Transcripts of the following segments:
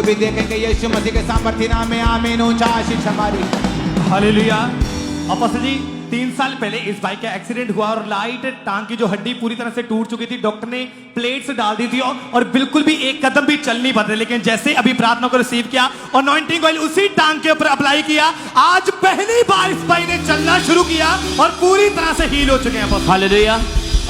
कोई भी देखेंगे यीशु मसीह के सामर्थ्य नाम में आमीन। ऊंचा आशीष हमारी। हालेलुया। अपोस्टल जी 3 साल पहले इस बाइक का एक्सीडेंट हुआ और राइट टांग की जो हड्डी पूरी तरह से टूट चुकी थी। डॉक्टर ने प्लेट्स डाल दी थी और बिल्कुल भी एक कदम भी चल नहीं पाते। लेकिन जैसे अभी प्रार्थना को रिसीव किया और अनॉइंटिंग ऑयल उसी टांग के ऊपर अप्लाई किया, आज पहली बार इस भाई ने चलना शुरू किया और पूरी तरह से हील हो चुके हैं। हालेलुया।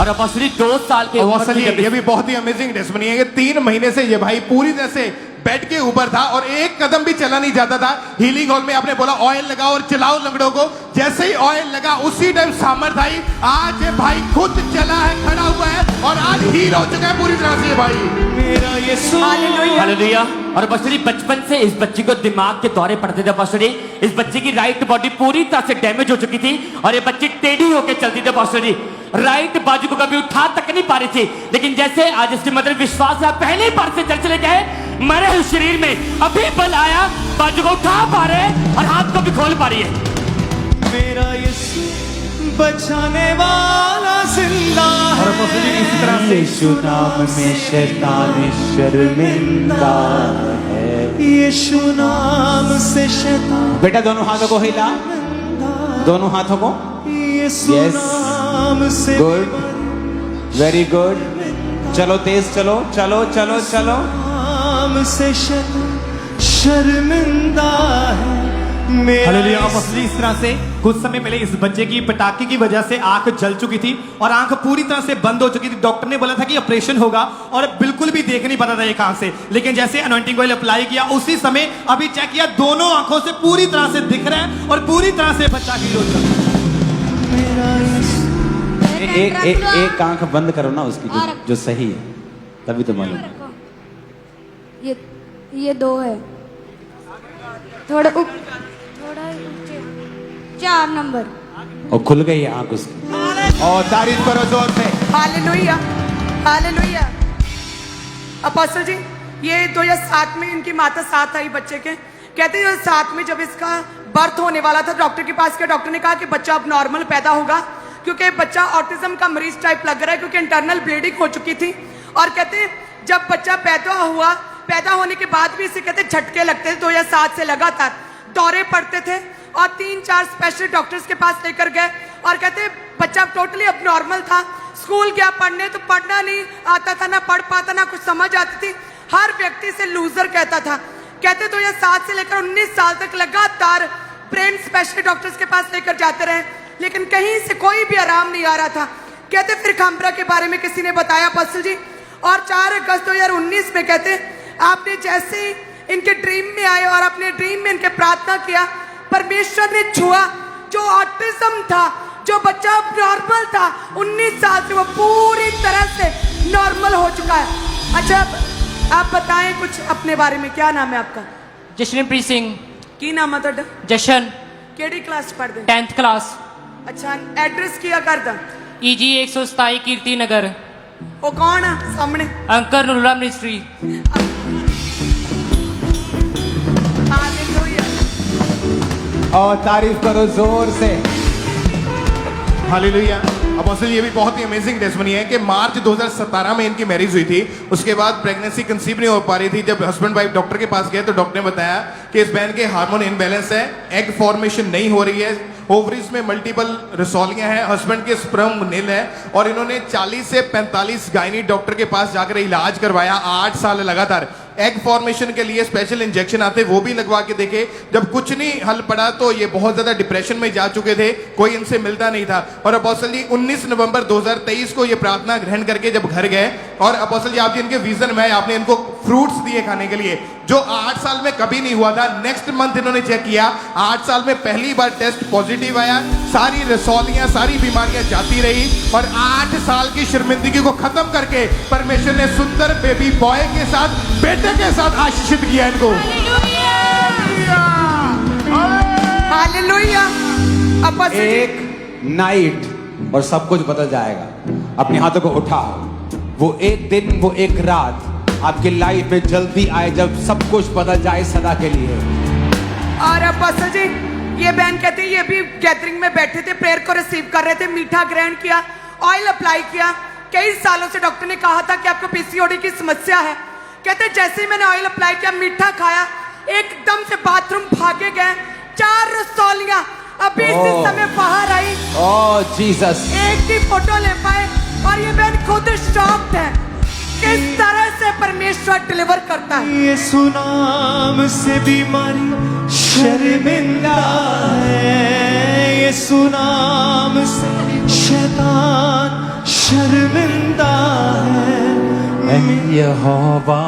और अपोस्टल जी 2 साल के अपोस्टल जी ये भी बहुत ही अमेजिंग टेस्टिमनी है कि 3 महीने से ये भाई पूरी तरह से बेड के ऊपर था और एक कदम भी चला नहीं जाता था। हीलिंग हॉल में आपने बोला ऑयल लगाओ और चलाओ लंगड़ों को, जैसे ही ऑयल लगा उसी टाइम सामर्थ आई। आज ये भाई खुद चला है, खड़ा हुआ है और आज हील हो चुका है पूरी तरह से ये भाई। मेरा यीशु। हालेलुया। और अपोस्टल जी बचपन से इस बच्ची को दिमाग के दौरे पड़ते थे। अपोस्टल जी इस बच्ची की राइट बॉडी पूरी तरह से डैमेज हो चुकी थी और ये बच्ची टेढ़ी होकर चलती थी। अपोस्टल जी राइट बाजू को कभी उठा तक नहीं पा रही थी। लेकिन जैसे आज इसके मतलब विश्वास है, पहली बार से चल गए, मरे हुए शरीर में अभी बल आया, बाजू को उठा पा रहे और हाथ को भी खोल पा रही है। मेरा यीशु बचाने वाला जिंदा है। और अपोस्टल जी इसी तरह से यीशु नाम में शैतान शर्मिंदा है। यीशु नाम से शैतान। बेटा दोनों हाथों को हिला, दोनों हाथों को। यीशु Yes. नाम से गुड, वेरी गुड। चलो तेज चलो, चलो चलो चलो। नाम से शैतान शर्मिंदा है। हालेलुया। अपोस्टल जी इस तरह से कुछ समय पहले इस बच्चे की पटाखे की वजह से आंख जल चुकी थी और आंख पूरी तरह से बंद हो चुकी थी। डॉक्टर ने बोला था कि ऑपरेशन होगा और बिल्कुल भी देख नहीं पाता था एक आंख से। लेकिन जैसे अनॉइंटिंग ऑयल अप्लाई किया उसी समय अभी चेक किया, दोनों आंखों से पूरी तरह से दिख रहा है और पूरी तरह से बच्चा हील हो चुका है। एक आंख बंद करो ना उसकी जो सही है, तभी तो मालूम। ये 2 है, थोड़ा ऊंचे 4 नंबर। और खुल गई है आंख उसकी। और तारीफ करो जोर से। Hallelujah, hallelujah. अपोस्टल जी ये 2007 में इनकी माता साथ आई बच्चे के। कहते हैं 2007 में जब इसका बर्थ होने वाला था, डॉक्टर के पास गया। डॉक्टर ने कहा कि बच्चा अब नॉर्मल पैदा होगा क्योंकि बच्चा ऑटिज्म का मरीज टाइप लग रहा है, क्योंकि इंटरनल ब्लीडिंग हो चुकी थी। और कहते हैं जब बच्चा पैदा होने के बाद भी इसे कहते झटके लगते थे। 2007 से लगातार दौरे पड़ते थे और 3-4 स्पेशल डॉक्टर्स के पास लेकर गए और कहते बच्चा टोटली अब नॉर्मल था। स्कूल गया पढ़ने तो पढ़ना नहीं आता था, ना पढ़ पाता, ना कुछ समझ आती थी। हर व्यक्ति से लूजर कहता था। कहते 2007 से लेकर 19 साल तक लगातार ब्रेन स्पेशल डॉक्टर्स के पास लेकर जाते रहे, लेकिन कहीं से कोई भी आराम नहीं आ रहा था। कहते फिर खामरा के बारे में किसी ने बताया अपोस्टल जी, और 4 अगस्त 2019 में कहते आपने जैसे ही इनके ड्रीम में आए और अपने ड्रीम में इनके प्रार्थना किया, परमेश्वर ने छुआ। जो ऑटिज्म था, जो बच्चा नॉर्मल था 19 साल से, वो पूरी तरह से नॉर्मल हो चुका है। अच्छा आप बताएं कुछ अपने बारे में। क्या नाम है आपका? जशनप्रीत सिंह। की नाम है तुहाडा? जशन। केड़ी क्लास पढ़दे? 10th class. अच्छा एड्रेस किया करदा? EG 127 कीर्ति नगर। वो कौन है सामने? अंकर नुरा मिनिस्ट्री। हालेलुया। और तारीफ करो जोर से। हालेलुया। अपोस्टल ये भी बहुत ही अमेजिंग टेस्टिमनी है कि मार्च 2017 में इनकी मैरिज हुई थी। उसके बाद प्रेगनेंसी कंसीव नहीं हो पा रही थी। जब हस्बैंड वाइफ डॉक्टर के पास गए तो डॉक्टर ने बताया कि इस बहन के हार्मोन इनबैलेंस है, एग फॉर्मेशन नहीं हो रही है, ओवरीज में मल्टीपल रसौलियां हैं, हस्बैंड के स्पर्म नील है। और इन्होंने 40 से 45 गायनी डॉक्टर के पास जाकर इलाज करवाया 8 साल लगातार। एग फॉर्मेशन के लिए स्पेशल इंजेक्शन आते वो भी लगवा के देखे। जब कुछ नहीं हल पड़ा तो ये बहुत ज्यादा डिप्रेशन में जा चुके थे, कोई इनसे मिलता नहीं था। और अपोस्टल जी 19 नवंबर 2023 को ये प्रार्थना ग्रहण करके जब घर गए, और अपोस्टल जी आप इनके विजन में आपने इनको फ्रूट्स दिए खाने के लिए, जो 8 साल में कभी नहीं हुआ था। नेक्स्ट मंथ इन्होंने चेक किया, 8 साल में पहली बार टेस्ट पॉजिटिव आया, सारी रसौलियां सारी बीमारियां जाती रही और 8 साल की शर्मिंदगी को खत्म करके परमेश्वर ने सुंदर बेबी बॉय के साथ, बेटे के साथ आशीषित किया इनको। हालेलुया। एक नाइट और सब कुछ बदल जाएगा। अपने हाथों को उठाओ। वो एक दिन, वो एक रात आपकी लाइफ में जल्दी आए जब सब कुछ बदल जाए सदा के लिए। और अपोस्टल जी ये बहन कहती है ये भी गैदरिंग में बैठे थे, प्रेयर को रिसीव कर रहे थे, मीठा ग्रहण किया, ऑयल अप्लाई किया। कई सालों से डॉक्टर ने कहा था कि आपको पीसीओडी की समस्या है, कहते जैसे ही मैंने ऑयल अप्लाई किया, मीठा खाया, एकदम से बाथरूम भागे गए, 4 रसौलियां अभी इसी ओह। समय बाहर आई, ओह जीसस, एक की फोटो ले पाए। और ये बहन खुद शॉक्ड है किस तरह से परमेश्वर डिलीवर करता है। यीशु नाम से बीमारी शर्मिंदा है, यीशु नाम से शैतान शर्मिंदा है। यहोवा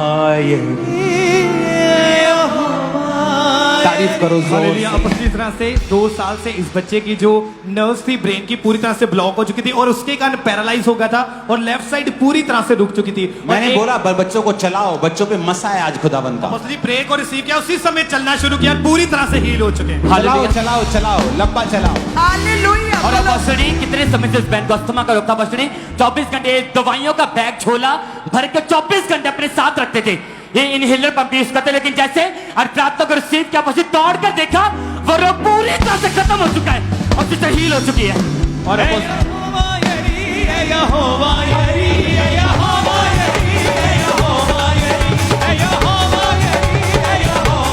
तारीफ करो जोर हालेलुया। से। अब इसी तरह से 2 साल से इस बच्चे की जो नर्व्स थी ब्रेन की पूरी तरह से ब्लॉक हो चुकी थी और उसके कारण पैरालाइज हो गया था और लेफ्ट साइड पूरी तरह से रुक चुकी थी। मैंने बोला बच्चों को चलाओ, बच्चों पे मसा है आज खुदाबंद का। मसली प्रे को रिसीव किया, उसी समय चलना शुरू किया, पूरी तरह से हील हो चुके हैं। चलाओ हालेलुया। चलाओ चलाओ, लंबा चलाओ। हालेलुया। और अपॉस्टली कितने समय से इस बहन को अस्थमा का रोग था। अपॉस्टली 24 घंटे दवाइयों का बैग झोला भर के 24 घंटे अपने साथ रखते थे, ये इनहेलर पंप यूज करते, लेकिन जैसे और प्रार्थना को रिसीव किया, पसी दौड़ कर देखा वो रोग पूरी तरह से खत्म हो चुका है और जिससे हील हो चुकी है। और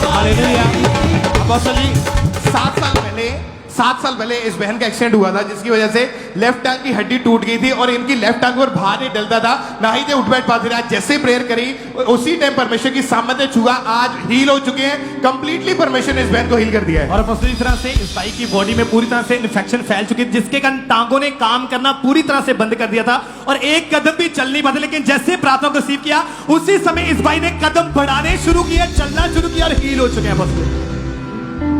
हालेलुया। अपॉस्टली 7 साल पहले इस बहन का एक्सीडेंट हुआ था, जिसकी वजह से लेफ्ट टांग की हड्डी टूट गई थी और इनकी लेफ्ट टांग पर भार नहीं डलता था, ना ही थे उठ बैठ पाते थे। आज जैसे प्रेयर करी उसी टाइम परमेश्वर की सामर्थ्य छुआ, आज हील हो चुके हैं कंप्लीटली। परमेश्वर ने इस बहन को हील कर दिया है। और इस तरह से इस भाई की बॉडी में पूरी तरह से इन्फेक्शन फैल चुकी थी, जिसके कारण टांगों ने काम करना पूरी तरह से बंद कर दिया था और एक कदम भी चल नहीं पाते। लेकिन जैसे प्रार्थना को रिसीव किया, उसी समय इस भाई ने कदम बढ़ाने शुरू किया, चलना शुरू किया और हील हो चुके हैं अपॉस्टली।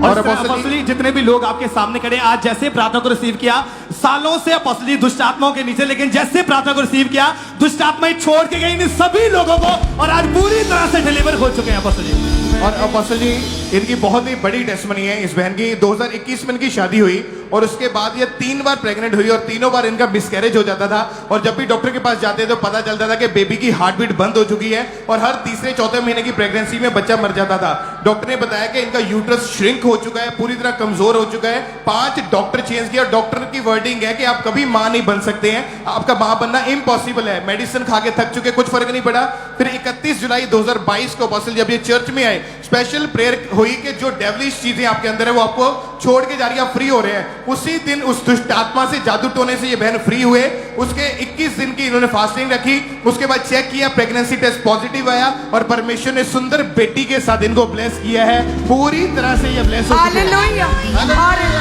और अपॉस्टली जितने भी लोग आपके सामने खड़े, आज जैसे प्रार्थना को रिसीव किया, सालों से अपॉस्टली दुष्ट आत्माओं के नीचे, लेकिन जैसे प्रार्थना को रिसीव किया, दुष्ट आत्माएं छोड़ के गई इन सभी लोगों को और आज पूरी तरह से डिलीवर हो चुके हैं अपॉस्टली। और अपॉस्टली इनकी बहुत ही बड़ी टेस्टमनी है इस बहन की। 2021 में इनकी शादी हुई और उसके बाद ये 3 बार प्रेग्नेंट हुई और तीनों बार इनका मिसकैरेज हो जाता था। और जब भी डॉक्टर के पास जाते तो पता चलता था कि बेबी की हार्ट बीट बंद हो चुकी है और हर तीसरे चौथे महीने की प्रेगनेंसी में बच्चा मर जाता था। डॉक्टर ने बताया कि इनका यूट्रस श्रिंक हो चुका है, पूरी तरह कमजोर हो चुका है। 5 डॉक्टर चेंज किया। डॉक्टर की वर्डिंग है कि आप कभी मां नहीं बन सकते हैं, आपका मां बनना इम्पॉसिबल है। मेडिसिन खा के थक चुके, कुछ फर्क नहीं पड़ा। फिर 31 जुलाई 2022 को अपोस्टल जब ये चर्च में आए, स्पेशल प्रेयर हुई कि जो डेविलिश चीजें आपके अंदर है वो आपको छोड़ के जा रही है, आप फ्री हो रहे हैं। उसी दिन उस दुष्ट आत्मा से, जादू टोने से ये बहन फ्री हुए। उसके 21 दिन की इन्होंने फास्टिंग रखी, उसके बाद चेक किया, प्रेगनेंसी टेस्ट पॉजिटिव आया और परमेश्वर ने सुंदर बेटी के साथ इनको ब्लेस किया है। पूरी तरह से ये ब्लेस हो चुके हैं। हालेलुया।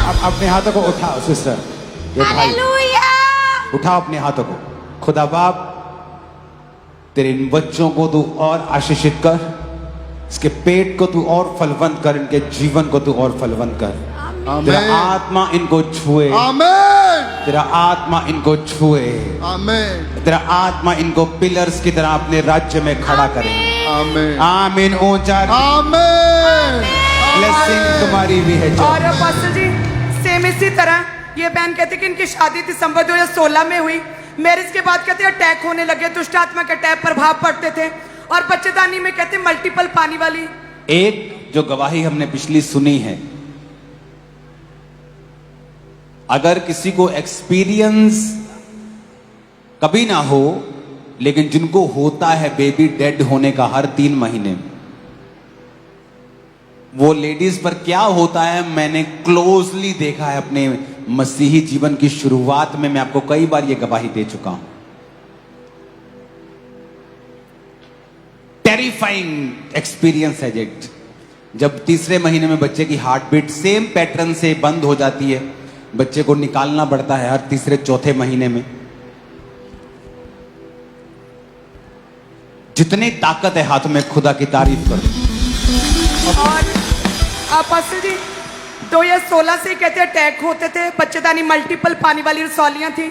अब अपने हाथों को उठाओ सिस्टर, ये भाई हालेलुया। उठाओ अपने हाथों को। खुदा बाप तेरे इन बच्चों को तू और आशीषित कर, इसके पेट को तू और फलवंत कर, इनके जीवन को तू और फलवंत कर। तेरा आत्मा इनको छुए, आमेन, तेरा आत्मा इनको छुए, आमेन, तेरा आत्मा इनको पिलर्स की तरह अपने राज्य में खड़ा करे। आमेन, आमीन। ऊंचा आमेन। ब्लेसिंग तुम्हारी भी है। और पास्टर जी सेम इसी तरह ये बहन कहती कि इनकी शादी दिसंबर 2016 में हुई। मैरिज के बाद कहते अटैक होने लगे, दुष्ट आत्मा के अटैक प्रभाव पड़ते थे और बच्चेदानी में कहते मल्टीपल पानी वाली। एक जो गवाही हमने पिछली सुनी है, अगर किसी को एक्सपीरियंस कभी ना हो, लेकिन जिनको होता है बेबी डेड होने का हर 3 महीने, वो लेडीज पर क्या होता है मैंने क्लोजली देखा है अपने मसीही जीवन की शुरुआत में। मैं आपको कई बार ये गवाही दे चुका हूं। टेरिफाइंग एक्सपीरियंस है जेट। जब तीसरे महीने में बच्चे की हार्ट बीट सेम पैटर्न से बंद हो जाती है, बच्चे को निकालना पड़ता है हर तीसरे चौथे महीने में। जितनी ताकत है हाथ में, खुदा की तारीफ करो। और पास्टर जी 2016 से कहते अटैक होते थे, बच्चेदानी मल्टीपल पानी वाली रसौलियां थी,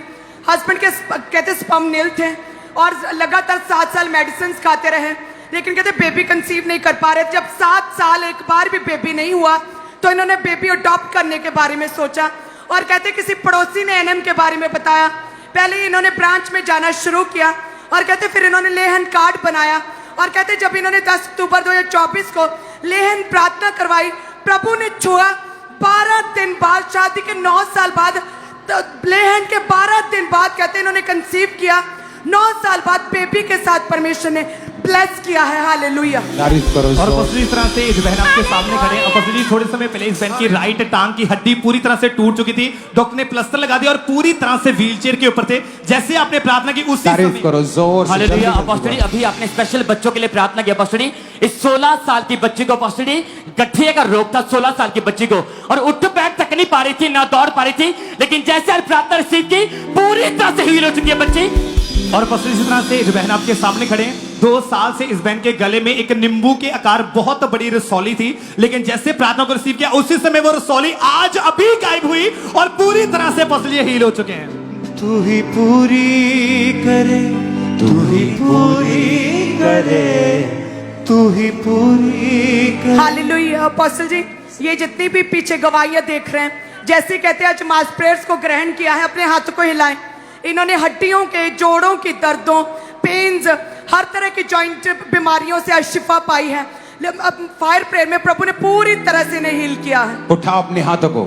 हस्बैंड के कहते स्पर्म नील थे और लगातार 7 साल मेडिसिन खाते रहे, लेकिन कहते बेबी कंसीव नहीं कर पा रहे। जब 7 साल एक बार भी बेबी नहीं हुआ तो इन्होंने बेबी अडॉप्ट करने के बारे में सोचा और कहते किसी पड़ोसी ने एनएम के बारे में बताया। पहले इन्होंने ब्रांच में जाना शुरू किया और कहते फिर इन्होंने लेहन कार्ड बनाया और कहते जब इन्होंने 10 अक्टूबर 2024 को लेहन प्रार्थना करवाई, प्रभु ने छुआ। 12 दिन बाद, शादी के 9 साल बाद, तो लेहन के 12 दिन बाद कहते इन्होंने कंसीव किया। 9 साल बाद बेबी के साथ परमेश्वर ने ब्लेस किया है। हालेलुया। तारीफ करो और जोर अपोस्टल इस तरह से इस बहन आपके सामने खड़े हैं। अपोस्टल जी थोड़े समय पहले इस बहन की राइट टांग की हड्डी पूरी तरह से टूट चुकी थी। डॉक्टर ने प्लास्टर लगा दिया और पूरी तरह से व्हीलचेयर के ऊपर थे। जैसे आपने प्रार्थना की उसी तारीफ समय करो जोर से हालेलुया। जल्दी अपोस्टल जी जल्दी अभी आपने स्पेशल बच्चों के लिए प्रार्थना की। अपोस्टल जी इस 16 साल की बच्ची को अपोस्टल जी गठिया का रोग था 16 साल की बच्ची को, और उठ बैठ तक नहीं पा रही थी, ना दौड़ पा रही थी, लेकिन जैसे आज प्रार्थना रिसीव की पूरी तरह से हील हो चुकी है बच्ची। और अपोस्टल इस तरह से इस बहन आपके सामने खड़े हैं। 2 साल से इस बहन के गले में एक नींबू के आकार बहुत बड़ी रसौली थी, लेकिन जैसे प्रार्थना को रिसीव किया उसी समय वो रसौली आज अभी गायब हुई और पूरी तरह से अपोस्टल ये हील हो चुके हैं। तू ही पूरी करे, तू ही पूरी करे, तू ही पूरी करे। हालेलुया। अपोस्टल जी ये जितनी भी पीछे गवाहियां देख रहे हैं, जैसे कहते हैं आज मास प्रेयर्स को ग्रहण किया है, अपने हाथों को हिलाएं। इन्होंने हड्डियों के, जोड़ों की दर्दों, पेन्स, हर तरह की जॉइंट बीमारियों से आज शिफा पाई है। अब फायर प्रेयर में प्रभु ने पूरी तरह से इन्हें हील किया है। उठाओ अपने हाथों को,